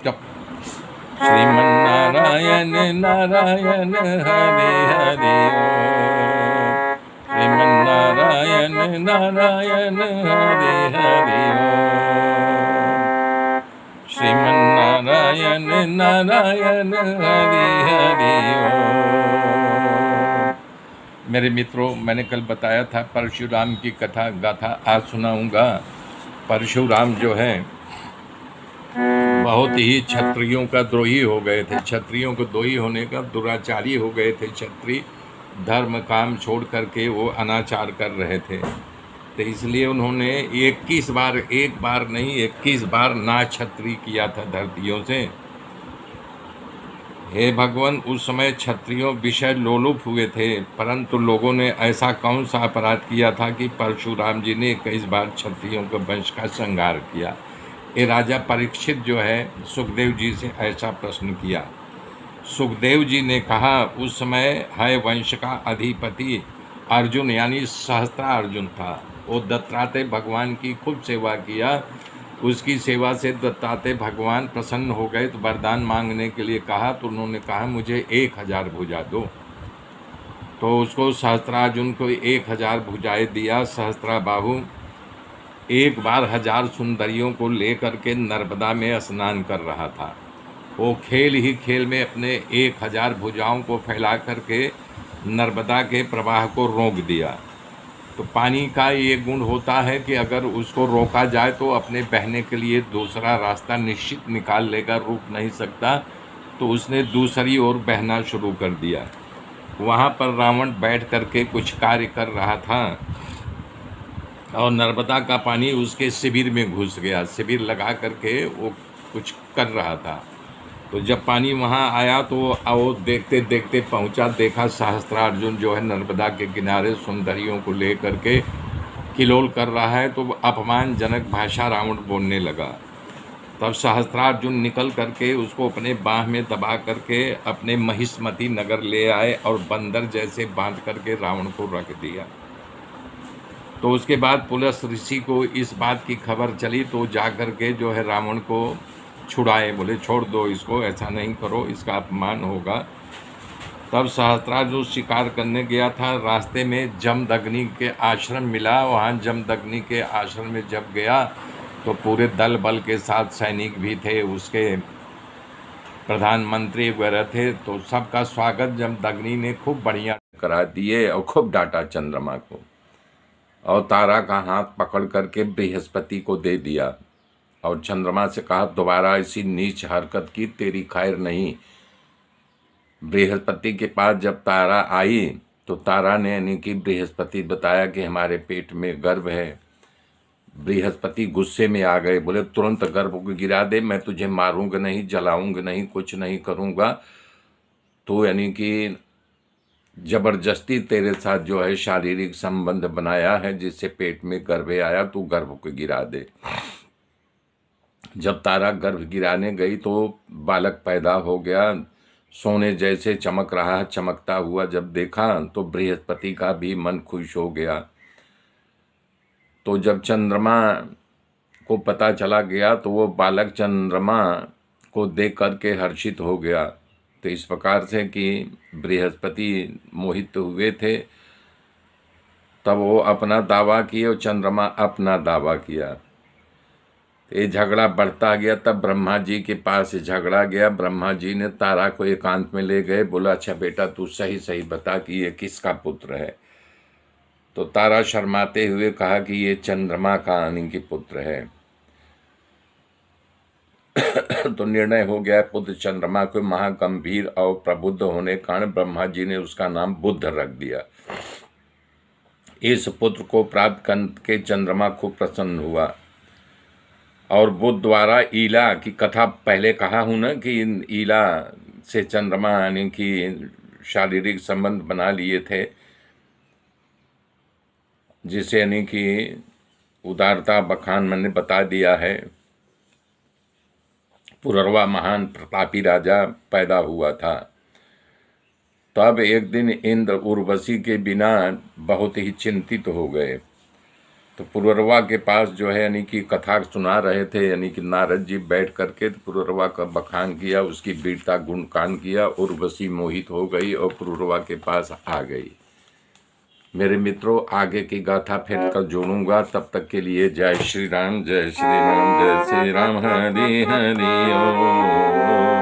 जप श्रीमन्नारायण नारायण हरे हरे ओम। श्रीमन्नारायण नारायण हरे हरे ओम। श्रीमन्नारायण नारायण हरे हरे ओम। मेरे मित्रों, मैंने कल बताया था परशुराम की कथा गाथा आज सुनाऊंगा। परशुराम जो है बहुत ही क्षत्रियों का द्रोही हो गए थे। क्षत्रियों को द्रोही होने का दुराचारी हो गए थे। क्षत्रिय धर्म काम छोड़ करके वो अनाचार कर रहे थे, तो इसलिए उन्होंने 21 बार, एक बार नहीं 21 बार ना क्षत्रिय किया था धरतियों से। हे भगवान, उस समय क्षत्रियों विषय लोलुप हुए थे, परंतु लोगों ने ऐसा कौन सा अपराध किया था कि परशुराम जी ने 21 बार क्षत्रियों के वंश का संहार किया। ये राजा परीक्षित जो है सुखदेव जी से ऐसा प्रश्न किया। सुखदेव जी ने कहा, उस समय है वंश का अधिपति अर्जुन यानी सहस्त्रा अर्जुन था। वो दत्तात्रेय भगवान की खूब सेवा किया। उसकी सेवा से दत्तात्रेय भगवान प्रसन्न हो गए, तो वरदान मांगने के लिए कहा, तो उन्होंने कहा मुझे 1000 भुजा दो। तो उसको सहस्त्रार्जुन को 1000 भुजाएं दिया। सहस्त्रा बाहु एक बार 1000 सुंदरियों को लेकर के नर्मदा में स्नान कर रहा था। वो खेल ही खेल में अपने 1000 भुजाओं को फैला करके नर्मदा के प्रवाह को रोक दिया। तो पानी का ये गुण होता है कि अगर उसको रोका जाए तो अपने बहने के लिए दूसरा रास्ता निश्चित निकाल लेगा, रुक नहीं सकता। तो उसने दूसरी ओर बहना शुरू कर दिया। वहाँ पर रावण बैठ करके कुछ कार्य कर रहा था और नर्मदा का पानी उसके शिविर में घुस गया। शिविर लगा करके वो कुछ कर रहा था। तो जब पानी वहाँ आया तो वो देखते देखते पहुँचा, देखा सहस्त्रार्जुन जो है नर्मदा के किनारे सुंदरियों को ले करके किलोल कर रहा है। तो अपमानजनक भाषा रावण बोलने लगा। तब सहस्त्रार्जुन निकल करके उसको अपने बाह में दबा करके अपने महिष्मती नगर ले आए और बंदर जैसे बांध करके रावण को रख दिया। तो उसके बाद पुलस ऋषि को इस बात की खबर चली, तो जा कर के जो है रावण को छुड़ाए, बोले छोड़ दो इसको, ऐसा नहीं करो, इसका अपमान होगा। तब सहस्त्रार्जुन शिकार करने गया था, रास्ते में जमदग्नि के आश्रम मिला। वहाँ जमदग्नि के आश्रम में जब गया तो पूरे दल बल के साथ सैनिक भी थे, उसके प्रधानमंत्री वगैरह थे। तो सबका स्वागत जमदग्नि ने खूब बढ़िया करा दिए और खूब डांटा चंद्रमा को, और तारा का हाथ पकड़ करके बृहस्पति को दे दिया और चंद्रमा से कहा, दोबारा ऐसी नीच हरकत की तेरी खैर नहीं। बृहस्पति के पास जब तारा आई तो तारा ने यानी कि बृहस्पति बताया कि हमारे पेट में गर्भ है। बृहस्पति गुस्से में आ गए, बोले तुरंत गर्भ को गिरा दे, मैं तुझे मारूंगा नहीं, जलाऊंगा नहीं, कुछ नहीं करूंगा। तो यानी कि जबरदस्ती तेरे साथ जो है शारीरिक संबंध बनाया है, जिससे पेट में गर्भ आया, तो गर्भ को गिरा दे। जब तारा गर्भ गिराने गई तो बालक पैदा हो गया, सोने जैसे चमक रहा। चमकता हुआ जब देखा तो बृहस्पति का भी मन खुश हो गया। तो जब चंद्रमा को पता चला गया तो वो बालक चंद्रमा को देख करके हर्षित हो गया। तो इस प्रकार से कि बृहस्पति मोहित हुए थे, तब वो अपना दावा किए और चंद्रमा अपना दावा किया। ये झगड़ा बढ़ता गया। तब ब्रह्मा जी के पास झगड़ा गया। ब्रह्मा जी ने तारा को एकांत में ले गए, बोला अच्छा बेटा तू सही सही बता कि ये किसका पुत्र है। तो तारा शर्माते हुए कहा कि ये चंद्रमा का यानी कि पुत्र है। तो निर्णय हो गया, पुत्र चंद्रमा को महागंभीर और प्रबुद्ध होने के कारण ब्रह्मा जी ने उसका नाम बुध रख दिया। इस पुत्र को प्राप्त करके चंद्रमा खूब प्रसन्न हुआ और बुध द्वारा ईला की कथा पहले कहा हूं ना कि ईला से चंद्रमा यानी कि शारीरिक संबंध बना लिए थे, जिसे यानी कि उदारता बखान मैंने बता दिया है। पुररवा महान प्रतापी राजा पैदा हुआ था। तब एक दिन इंद्र उर्वशी के बिना बहुत ही चिंतित हो गए। तो पुररवा के पास जो है यानी कि कथा सुना रहे थे, यानी कि नारद जी बैठ करके पुररवा का बखान किया, उसकी वीरता गुणगान किया। उर्वशी मोहित हो गई और पुररवा के पास आ गई। मेरे मित्रों, आगे की गाथा फिर कल जोड़ूंगा। तब तक के लिए जय श्री राम, जय श्री राम, जय श्री राम, हरि हरि ओ।